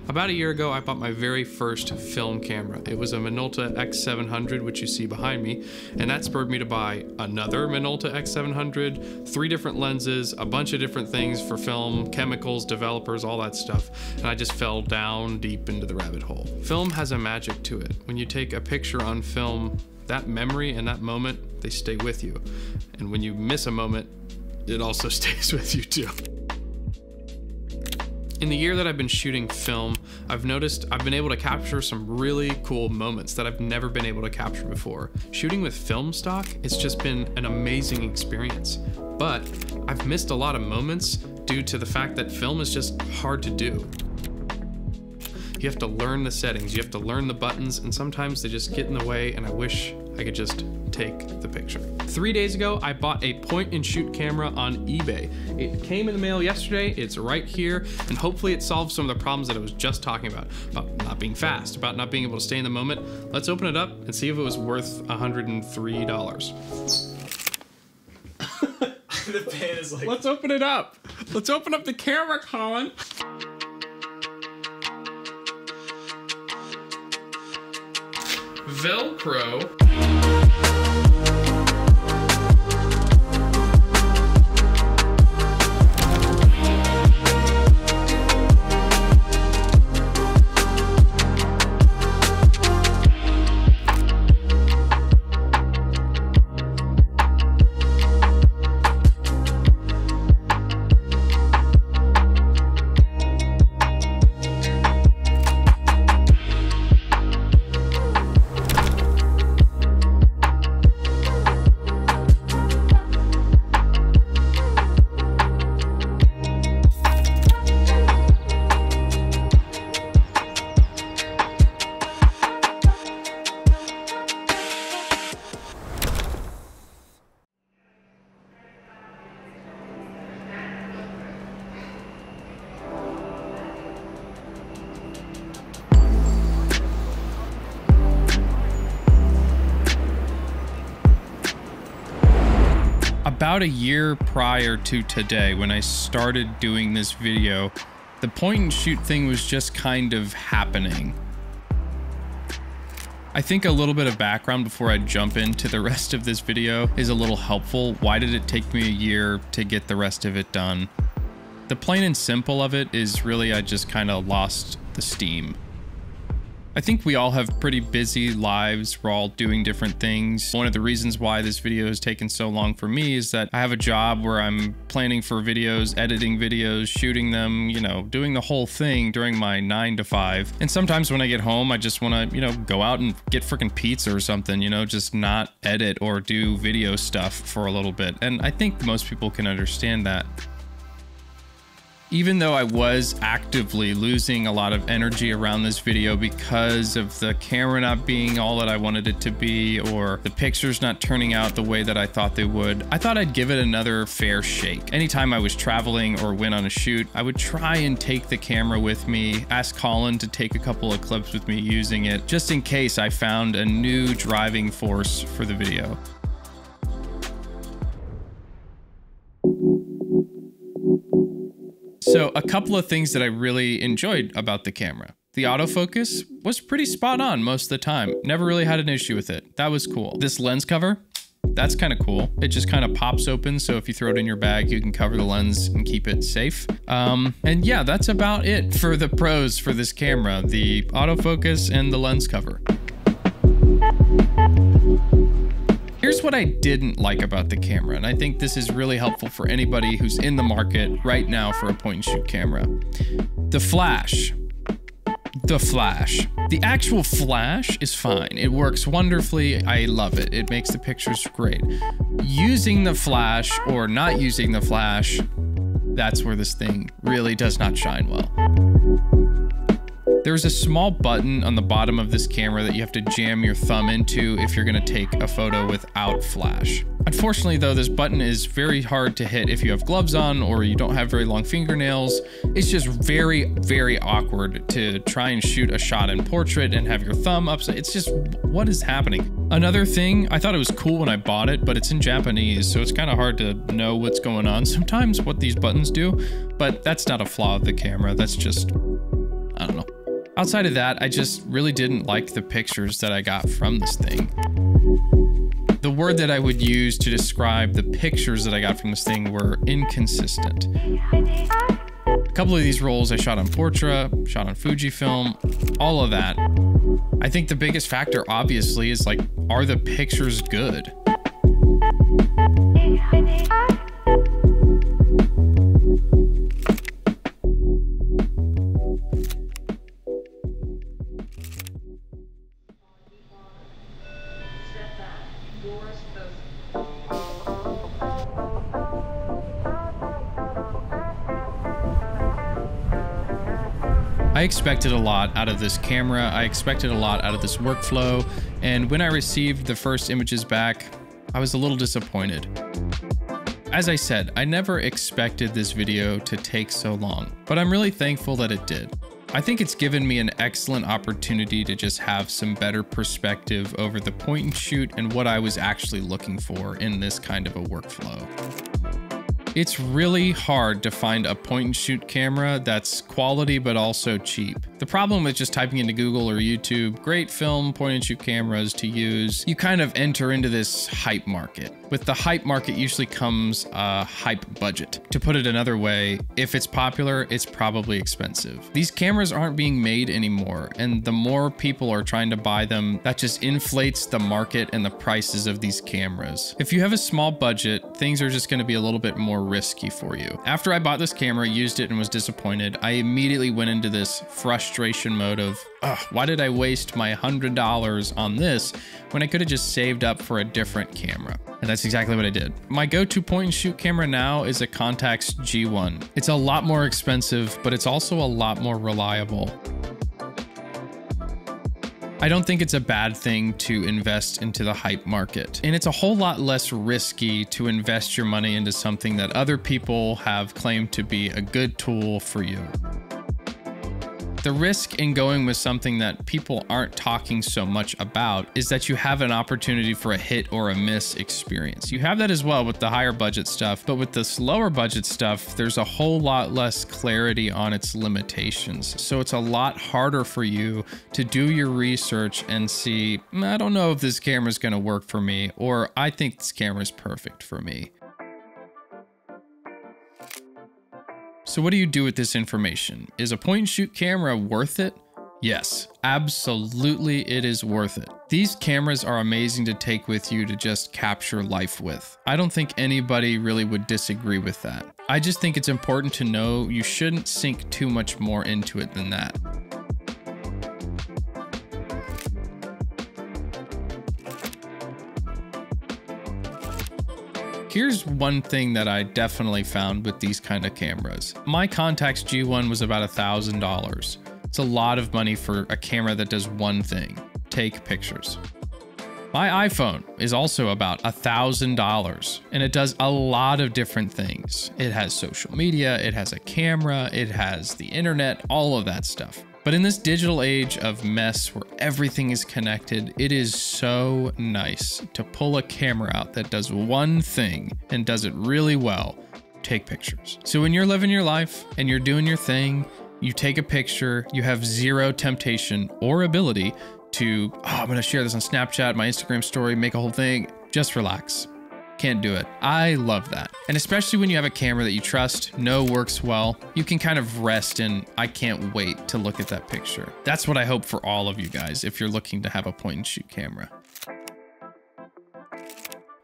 About a year ago, I bought my very first film camera. It was a Minolta X700, which you see behind me, and that spurred me to buy another Minolta X700, 3 different lenses, a bunch of different things for film, chemicals, developers, all that stuff, and I just fell down deep into the rabbit hole. Film has a magic to it. When you take a picture on film, that memory and that moment, they stay with you. And when you miss a moment, it also stays with you too. In the year that I've been shooting film, I've noticed I've been able to capture some really cool moments that I've never been able to capture before. Shooting with film stock, it's just been an amazing experience. But I've missed a lot of moments due to the fact that film is just hard to do. You have to learn the settings, you have to learn the buttons, and sometimes they just get in the way, and I wish I could just take the picture. 3 days ago, I bought a point-and-shoot camera on eBay. It came in the mail yesterday, it's right here, and hopefully it solves some of the problems that I was just talking about not being fast, about not being able to stay in the moment. Let's open it up and see if it was worth $103. The pan is like... Let's open it up. Let's open up the camera, Colin. Velcro. About a year prior to today, when I started doing this video, the point and shoot thing was just kind of happening. I think a little bit of background before I jump into the rest of this video is a little helpful. Why did it take me a year to get the rest of it done? The plain and simple of it is really I just kind of lost the steam. I think we all have pretty busy lives. We're all doing different things. One of the reasons why this video has taken so long for me is that I have a job where I'm planning for videos, editing videos, shooting them, you know, doing the whole thing during my 9 to 5. And sometimes when I get home, I just want to, you know, go out and get freaking pizza or something, you know, just not edit or do video stuff for a little bit. And I think most people can understand that. Even though I was actively losing a lot of energy around this video because of the camera not being all that I wanted it to be, or the pictures not turning out the way that I thought they would, I thought I'd give it another fair shake. Anytime I was traveling or went on a shoot, I would try and take the camera with me, ask Colin to take a couple of clips with me using it, just in case I found a new driving force for the video. So a couple of things that I really enjoyed about the camera. The autofocus was pretty spot on most of the time. Never really had an issue with it. That was cool. This lens cover, that's kind of cool. It just kind of pops open, so if you throw it in your bag, you can cover the lens and keep it safe. And yeah, that's about it for the pros for this camera. The autofocus and the lens cover. Here's what I didn't like about the camera, and I think this is really helpful for anybody who's in the market right now for a point and shoot camera. The flash. The actual flash is fine. It works wonderfully. I love it. It makes the pictures great. Using the flash or not using the flash, that's where this thing really does not shine well. There's a small button on the bottom of this camera that you have to jam your thumb into if you're gonna take a photo without flash. Unfortunately though, this button is very hard to hit if you have gloves on or you don't have very long fingernails. It's just very, very awkward to try and shoot a shot in portrait and have your thumb upside. It's just, what is happening? Another thing, I thought it was cool when I bought it, but it's in Japanese, so it's kind of hard to know what's going on sometimes, what these buttons do, but that's not a flaw of the camera. That's just, I don't know. Outside of that, I just really didn't like the pictures that I got from this thing. The word that I would use to describe the pictures that I got from this thing were inconsistent. A couple of these rolls I shot on Portra, shot on Fujifilm, all of that. I think the biggest factor, obviously, is like, are the pictures good? I expected a lot out of this camera, I expected a lot out of this workflow, and when I received the first images back, I was a little disappointed. As I said, I never expected this video to take so long, but I'm really thankful that it did. I think it's given me an excellent opportunity to just have some better perspective over the point and shoot and what I was actually looking for in this kind of a workflow. It's really hard to find a point and shoot camera that's quality but also cheap. The problem with just typing into Google or YouTube, great film point and shoot cameras to use, you kind of enter into this hype market. With the hype market usually comes a hype budget. To put it another way, if it's popular, it's probably expensive. These cameras aren't being made anymore, and the more people are trying to buy them, that just inflates the market and the prices of these cameras. If you have a small budget, things are just going to be a little bit more risky for you. After I bought this camera, used it, and was disappointed, I immediately went into this frustration mode of, why did I waste my $100 on this when I could have just saved up for a different camera? And that's exactly what I did. My go-to point and shoot camera now is a Contax G1. It's a lot more expensive, but it's also a lot more reliable. I don't think it's a bad thing to invest into the hype market, and it's a whole lot less risky to invest your money into something that other people have claimed to be a good tool for you. The risk in going with something that people aren't talking so much about is that you have an opportunity for a hit or a miss experience. You have that as well with the higher budget stuff, but with this lower budget stuff, there's a whole lot less clarity on its limitations. So it's a lot harder for you to do your research and see, I don't know if this camera is going to work for me, or I think this camera is perfect for me. So what do you do with this information? Is a point and shoot camera worth it? Yes, absolutely it is worth it. These cameras are amazing to take with you to just capture life with. I don't think anybody really would disagree with that. I just think it's important to know you shouldn't sink too much more into it than that. Here's one thing that I definitely found with these kind of cameras. My Contax G1 was about $1,000. It's a lot of money for a camera that does one thing, take pictures. My iPhone is also about $1,000, and it does a lot of different things. It has social media, it has a camera, it has the internet, all of that stuff. But in this digital age of mess where everything is connected, it is so nice to pull a camera out that does one thing and does it really well, take pictures. So when you're living your life and you're doing your thing, you take a picture, you have zero temptation or ability to, I'm gonna share this on Snapchat, my Instagram story, make a whole thing. Just relax. Can't do it. I love that. And especially when you have a camera that you trust, know works well, you can kind of rest in, I can't wait to look at that picture. That's what I hope for all of you guys if you're looking to have a point and shoot camera.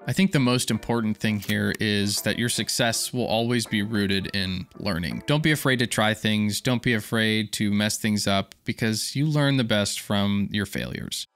I think the most important thing here is that your success will always be rooted in learning. Don't be afraid to try things. Don't be afraid to mess things up, because you learn the best from your failures.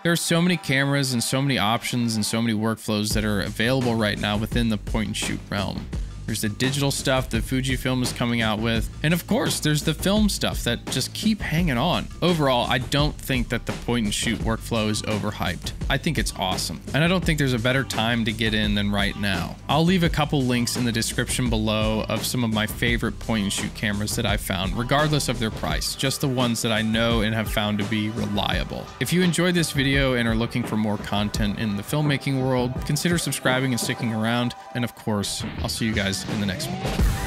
There are so many cameras and so many options and so many workflows that are available right now within the point and shoot realm. There's the digital stuff that Fujifilm is coming out with. And of course, there's the film stuff that just keep hanging on. Overall, I don't think that the point and shoot workflow is overhyped. I think it's awesome. And I don't think there's a better time to get in than right now. I'll leave a couple links in the description below of some of my favorite point and shoot cameras that I've found, regardless of their price, just the ones that I know and have found to be reliable. If you enjoyed this video and are looking for more content in the filmmaking world, consider subscribing and sticking around. And of course, I'll see you guys in the next one.